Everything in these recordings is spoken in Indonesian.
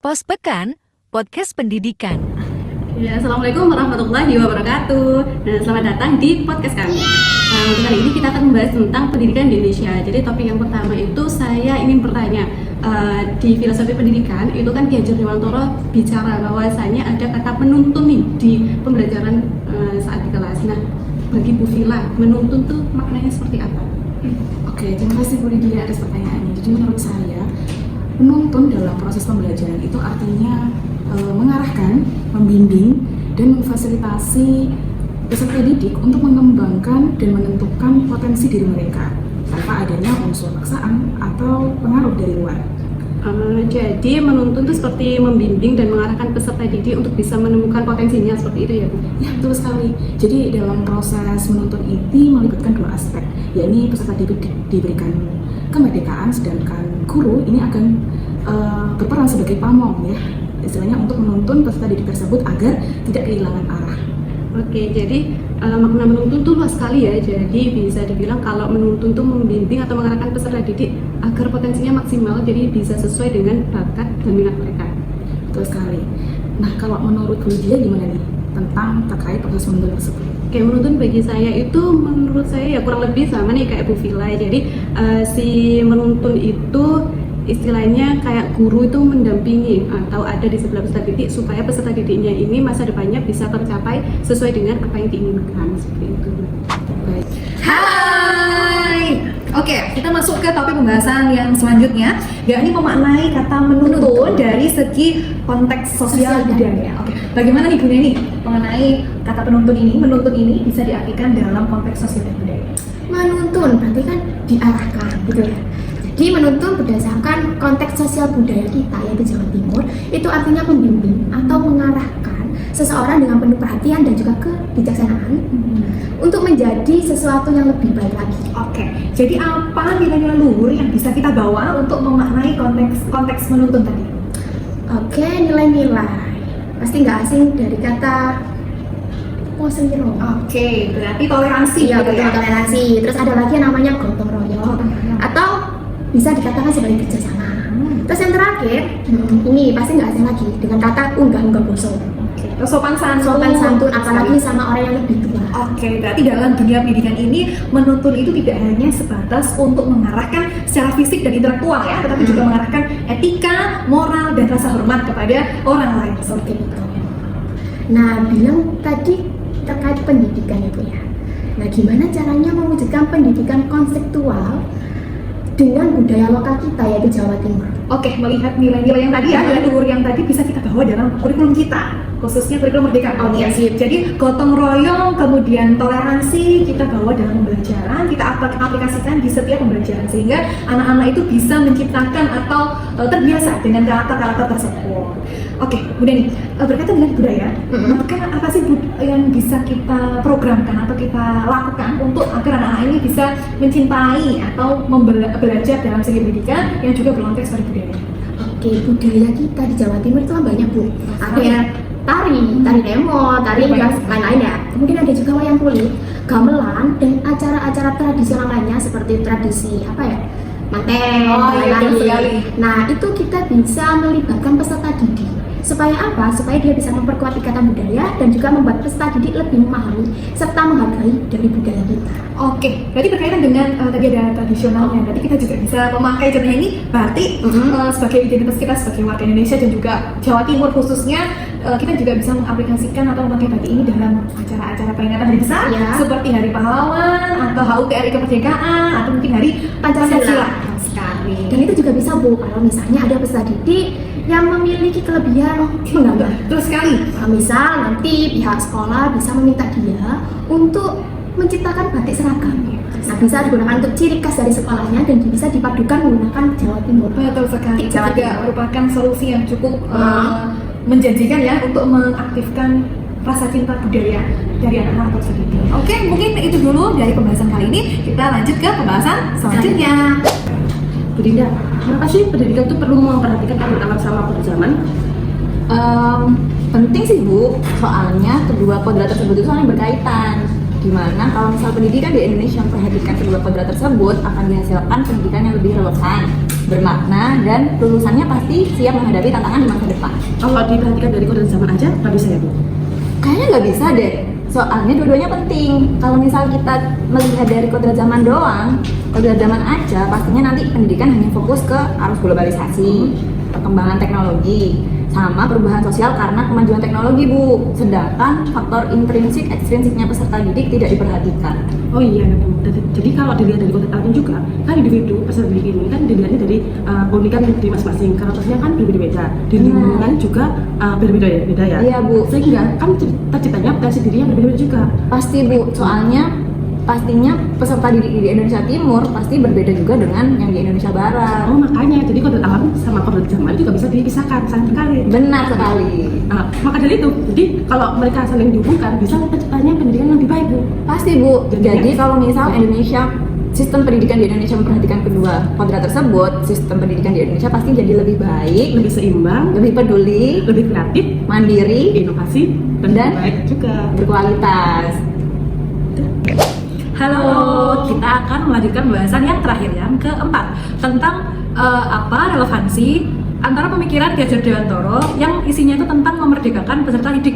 Pos Pekan, podcast pendidikan. Ya, Assalamualaikum warahmatullahi wabarakatuh. Nah, selamat datang di podcast kami. Untuk kali ini kita akan membahas tentang pendidikan di Indonesia. Jadi topik yang pertama itu saya ingin bertanya, di filosofi pendidikan itu kan Ki Hajar Dewantara bicara bahwasanya ada kata menuntun nih di pembelajaran saat di kelas. Nah, bagi Bu Vila, menuntun tuh maknanya seperti apa? Oke, terima kasih Bu Lydia atas pertanyaannya. Jadi menurut saya, menuntun dalam proses pembelajaran itu artinya mengarahkan, membimbing, dan memfasilitasi peserta didik untuk mengembangkan dan menentukan potensi diri mereka tanpa adanya unsur paksaan atau pengaruh dari luar. Jadi menuntun itu seperti membimbing dan mengarahkan peserta didik untuk bisa menemukan potensinya, seperti itu ya Bu? Ya, betul sekali. Jadi dalam proses menuntun ini melibatkan dua aspek, yakni peserta didik diberikan kemerdekaan, sedangkan guru ini akan berperan sebagai pamong, ya, istilahnya untuk menuntun peserta didik tersebut agar tidak kehilangan arah. Oke, jadi makna menuntun itu luas sekali ya. Jadi bisa dibilang kalau menuntun itu membimbing atau mengarahkan peserta didik agar potensinya maksimal, jadi bisa sesuai dengan bakat dan minat mereka. Betul sekali. Nah, kalau menurut Bu Lydia gimana nih tentang terkait proses menuntun tersebut? Oke, menuntun bagi saya itu menurut saya ya kurang lebih sama nih kayak Bu Vila. Jadi si menuntun itu istilahnya kayak guru itu mendampingi atau ada di sebelah peserta didik supaya peserta didiknya ini masa depannya bisa tercapai sesuai dengan apa yang diinginkan, seperti itu. Baik. Hai. Oke, kita masuk ke topik pembahasan yang selanjutnya, yakni memaknai kata menuntun dari segi konteks sosial budaya. Oke, bagaimana nih Bu Neni mengenai kata penuntun ini? Menuntun ini bisa diartikan dalam konteks sosial dan budaya. Menuntun berarti kan diarahkan gitu ya. Jadi menuntun berdasarkan konteks sosial budaya kita yaitu Jawa Timur, itu artinya membimbing atau mengarahkan seseorang dengan penuh perhatian dan juga kebijaksanaan untuk menjadi sesuatu yang lebih baik lagi. Oke, jadi apa nilai-nilai luhur yang bisa kita bawa untuk memaknai konteks menuntun tadi? Oke, nilai-nilai pasti nggak asing dari kata posiro. Oke, berarti toleransi. Iya, gitu betul, toleransi. Terus ada lagi yang namanya gotong royong atau bisa dikatakan sebagai kerjasama. Terus yang terakhir, ini pasti nggak asing lagi dengan kata unggah-unggah bosok. Terus sopan Santun, apalagi sama orang yang lebih tua. Oke, berarti dalam dunia pendidikan ini menuntun itu tidak hanya sebatas untuk mengarahkan secara fisik dan intelektual ya, tetapi juga mengarahkan etika, moral, dan rasa hormat kepada orang lain. Oke, betul. Nah, bilang tadi terkait pendidikan itu ya. Nah, gimana caranya mewujudkan pendidikan konseptual dengan budaya lokal kita yaitu Jawa Timur? Oke, melihat nilai-nilai yang tadi ya, nilai luhur yang tadi bisa kita bawa dalam kurikulum kita, khususnya kurikulum Merdeka. Oke, sip. Jadi gotong royong, kemudian toleransi kita bawa dalam pembelajaran, kita aplikasikan di setiap pembelajaran sehingga anak-anak itu bisa menciptakan atau terbiasa dengan karakter-karakter tersebut. Oke, kemudian nih, berkaitan dengan budaya, maka apa sih yang bisa kita programkan atau kita lakukan untuk agar anak-anak ini bisa mencintai atau belajar dalam segi pendidikan yang juga berkonteks pada budaya? Oke, budaya kita di Jawa Timur itu kan banyak Bu. Ada ya tari demo, tari dan lain-lain ya. Kemudian ada juga wayang kulit, gamelan, dan acara-acara tradisional lainnya seperti tradisi apa ya? Manten, lain-lain. Nah, itu kita bisa melibatkan peserta didik. Supaya apa? Supaya dia bisa memperkuat ikatan budaya dan juga membuat peserta didik lebih memahami serta menghargai dari budaya kita. Oke, berarti berkaitan dengan tadi ada tradisionalnya, berarti kita juga bisa memakai contohnya ini batik sebagai identitas kita sebagai warga Indonesia dan juga Jawa Timur khususnya, kita juga bisa mengaplikasikan atau memakai batik ini dalam acara-acara peringatan hari besar seperti Hari Pahlawan atau HUT RI Kemerdekaan atau mungkin Hari Pancasila. Sekali. Dan itu juga bisa Bu, kalau misalnya ada peserta didik yang memiliki kelebihan menambah. Terus sekali. Misal nanti pihak sekolah bisa meminta dia untuk menciptakan batik seragam. Nah, bisa digunakan untuk ciri khas dari sekolahnya dan bisa dipadukan menggunakan Jawa Timur. Betul sekali. Itu Jawa juga Timur merupakan solusi yang cukup menjanjikan ya untuk mengaktifkan rasa cinta budaya dari anak-anak tersebut. Oke, mungkin itu dulu dari pembahasan kali ini. Kita lanjut ke pembahasan selanjutnya. Bu Dinda, kenapa sih pendidikan itu perlu memperhatikan anak-anak sama zaman? Penting sih Bu, soalnya kedua kodrat tersebut itu saling berkaitan. Dimana kalau misal pendidikan di Indonesia memperhatikan kedua kodrat tersebut, akan dihasilkan pendidikan yang lebih relevan, bermakna, dan lulusannya pasti siap menghadapi tantangan di masa depan. Kalau diperhatikan dari kodrat zaman aja, nggak bisa ya Bu? Kayaknya nggak bisa deh, soalnya dua-duanya penting. Kalau misal kita melihat dari kodrat zaman doang, kodrat zaman aja, pastinya nanti pendidikan hanya fokus ke arus globalisasi, perkembangan teknologi, sama perubahan sosial karena kemajuan teknologi Bu. Sedangkan faktor intrinsik, ekstrinsiknya peserta didik tidak diperhatikan. Oh iya Bu. Jadi kalau dilihat dari kodrat alam juga, kan individu peserta didik ini kan dilihatnya dari keunikan di masing-masing, karakternya kan berbeda-beda, di lingkungan juga berbeda ya. Iya Bu. Sehingga kan terciptanya potensi diri yang berbeda juga. Pasti Bu, soalnya pastinya peserta didik di Indonesia Timur pasti berbeda juga dengan yang di Indonesia Barat. Oh makanya, jadi kodrat alam sama kodrat zaman juga bisa dipisahkan, saling berkali. Benar sekali. Maka dari itu, jadi kalau mereka saling dihubungkan, bisa terciptanya pendidikan yang lebih baik Bu. Pasti Bu. Jadi kalau misal Indonesia, sistem pendidikan di Indonesia memperhatikan kedua kodrat tersebut, sistem pendidikan di Indonesia pasti jadi lebih baik, Lebih seimbang, lebih peduli, lebih kreatif, mandiri, inovasi, dan Dan lebih baik juga. berkualitas. Halo, kita akan melanjutkan bahasan yang terakhir, yang keempat, tentang apa relevansi antara pemikiran Ki Hajar Dewantara yang isinya itu tentang memerdekakan peserta didik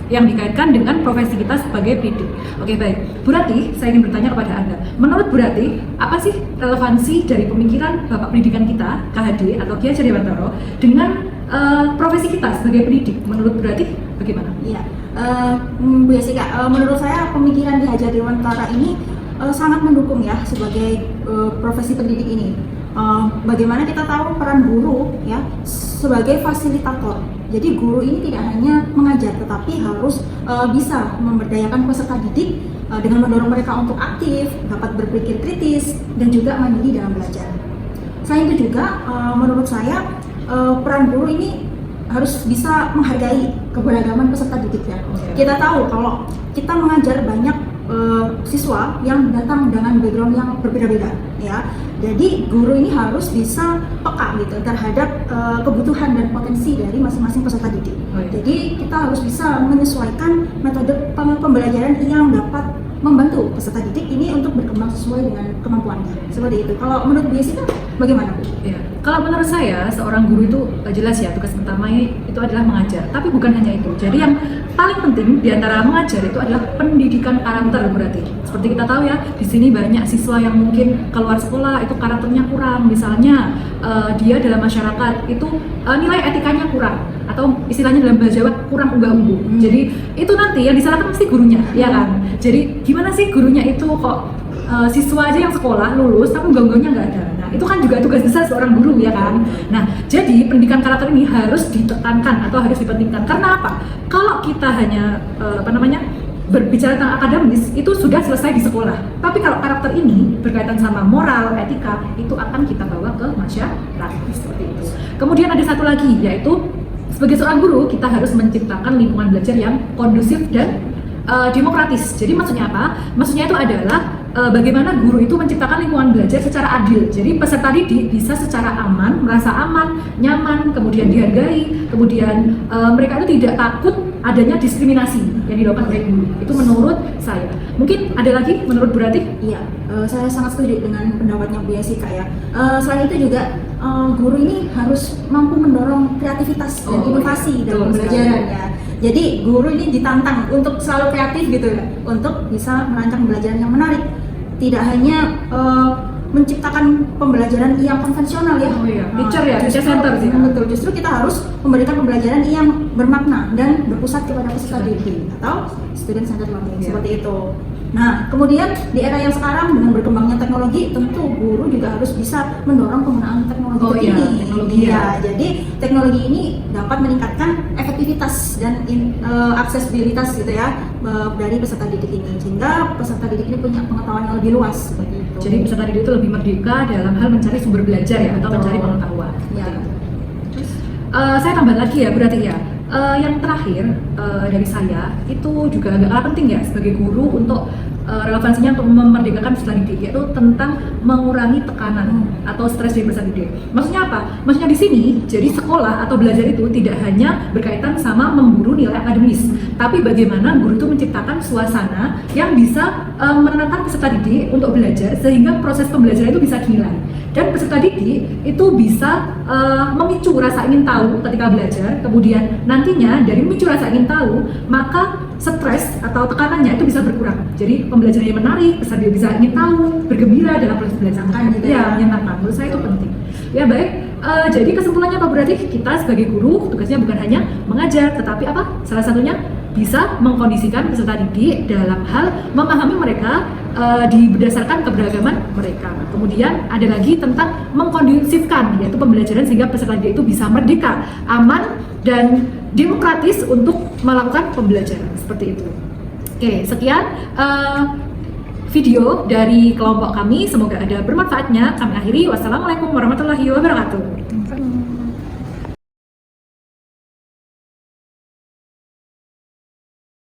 yang dikaitkan dengan profesi kita sebagai pendidik. Oke baik, Bu Rati, saya ingin bertanya kepada Anda. Menurut Bu Rati, apa sih relevansi dari pemikiran Bapak Pendidikan kita, KHD atau Ki Hajar Dewantara, dengan profesi kita sebagai pendidik? Menurut Bu Rati, bagaimana? Iya, Bu Jessica, menurut saya pemikiran Ki Hajar Dewantara ini sangat mendukung ya sebagai profesi pendidik ini. Bagaimana kita tahu peran guru ya sebagai fasilitator. Jadi guru ini tidak hanya mengajar, tetapi harus bisa memberdayakan peserta didik dengan mendorong mereka untuk aktif, dapat berpikir kritis, dan juga mandiri dalam belajar. Selain itu juga, menurut saya peran guru ini harus bisa menghargai keberagaman peserta didik ya. Kita tahu kalau kita mengajar banyak siswa yang datang dengan background yang berbeda-beda ya. Jadi guru ini harus bisa peka gitu terhadap kebutuhan dan potensi dari masing-masing peserta didik. Jadi kita harus bisa menyesuaikan metode pembelajaran yang dapat membantu peserta didik ini untuk berkembang sesuai dengan kemampuannya. Seperti itu. Kalau menurut Bu Jessica bagaimana Bu? Ya, kalau menurut saya seorang guru itu jelas ya tugas pertamanya itu adalah mengajar. Tapi bukan hanya itu. Jadi yang paling penting di antara mengajar itu adalah pendidikan karakter berarti. Seperti kita tahu ya, di sini banyak siswa yang mungkin keluar sekolah itu karakternya kurang. Misalnya dia dalam masyarakat itu nilai etikanya kurang, atau istilahnya dalam bahasa Jawa kurang unggah-ungguh. Jadi itu nanti yang disalahkan mesti gurunya, ya kan? Jadi gimana sih gurunya itu kok siswa aja yang sekolah lulus tapi unggah-unggahnya nggak ada. Nah itu kan juga tugas besar seorang guru ya kan. Nah jadi pendidikan karakter ini harus ditekankan atau harus dipentingkan. Karena apa? Kalau kita hanya berbicara tentang akademis itu sudah selesai di sekolah. Tapi kalau karakter ini berkaitan sama moral, etika, itu akan kita bawa ke masyarakat seperti itu. Kemudian ada satu lagi, yaitu sebagai seorang guru kita harus menciptakan lingkungan belajar yang kondusif dan demokratis. Jadi maksudnya apa? Maksudnya itu adalah bagaimana guru itu menciptakan lingkungan belajar secara adil. Jadi peserta didik bisa secara aman, merasa aman, nyaman, kemudian dihargai, kemudian mereka itu tidak takut adanya diskriminasi yang dilakukan oleh guru. Itu menurut saya. Mungkin ada lagi menurut Bu Rati? Iya, saya sangat setuju dengan pendapatnya Bu Jessica ya. Selain itu juga guru ini harus mampu mendorong kreativitas dan inovasi dalam pembelajaran ya. Jadi guru ini ditantang untuk selalu kreatif gitu ya, untuk bisa merancang pembelajaran yang menarik. Tidak hanya menciptakan pembelajaran yang konvensional ya. Oh iya, teacher center sih. Betul, justru kita harus memberikan pembelajaran yang bermakna dan berpusat kepada peserta didik atau student centered learning seperti itu. Nah, kemudian di era yang sekarang dengan berkembangnya teknologi, tentu guru juga harus bisa mendorong penggunaan teknologi terkini. Jadi teknologi ini dapat meningkatkan efektivitas dan aksesibilitas gitu ya dari peserta didik ini, sehingga peserta didik ini punya pengetahuan yang lebih luas seperti itu. Jadi peserta didik itu lebih merdeka dalam hal mencari sumber belajar ya, atau mencari pengetahuan. Ya. Saya tambah lagi ya berarti ya. Yang terakhir dari saya itu juga agak penting ya sebagai guru untuk relevansinya untuk memerdekakan peserta didik, yaitu tentang mengurangi tekanan atau stres dari peserta didik. Maksudnya apa? Maksudnya di sini, jadi sekolah atau belajar itu tidak hanya berkaitan sama memburu nilai akademis, tapi bagaimana guru itu menciptakan suasana yang bisa menenangkan peserta didik untuk belajar sehingga proses pembelajaran itu bisa dinilai. Dan peserta didik itu bisa memicu rasa ingin tahu ketika belajar, kemudian nantinya dari memicu rasa ingin tahu, maka stres atau tekanannya itu bisa berkurang. Jadi pembelajarannya menarik, peserta bisa ingin tahu, bergembira dalam proses belajar. Ya, menyenangkan. Menurut saya itu penting. Ya baik, jadi kesimpulannya apa berarti? Kita sebagai guru tugasnya bukan hanya mengajar, tetapi apa? Salah satunya bisa mengkondisikan peserta didik dalam hal memahami mereka berdasarkan keberagaman mereka. Kemudian ada lagi tentang mengkondusifkan, yaitu pembelajaran sehingga peserta didik itu bisa merdeka, aman, dan demokratis untuk melakukan pembelajaran seperti itu. Oke, sekian video dari kelompok kami. Semoga ada bermanfaatnya. Kami akhiri. Wassalamualaikum warahmatullahi wabarakatuh.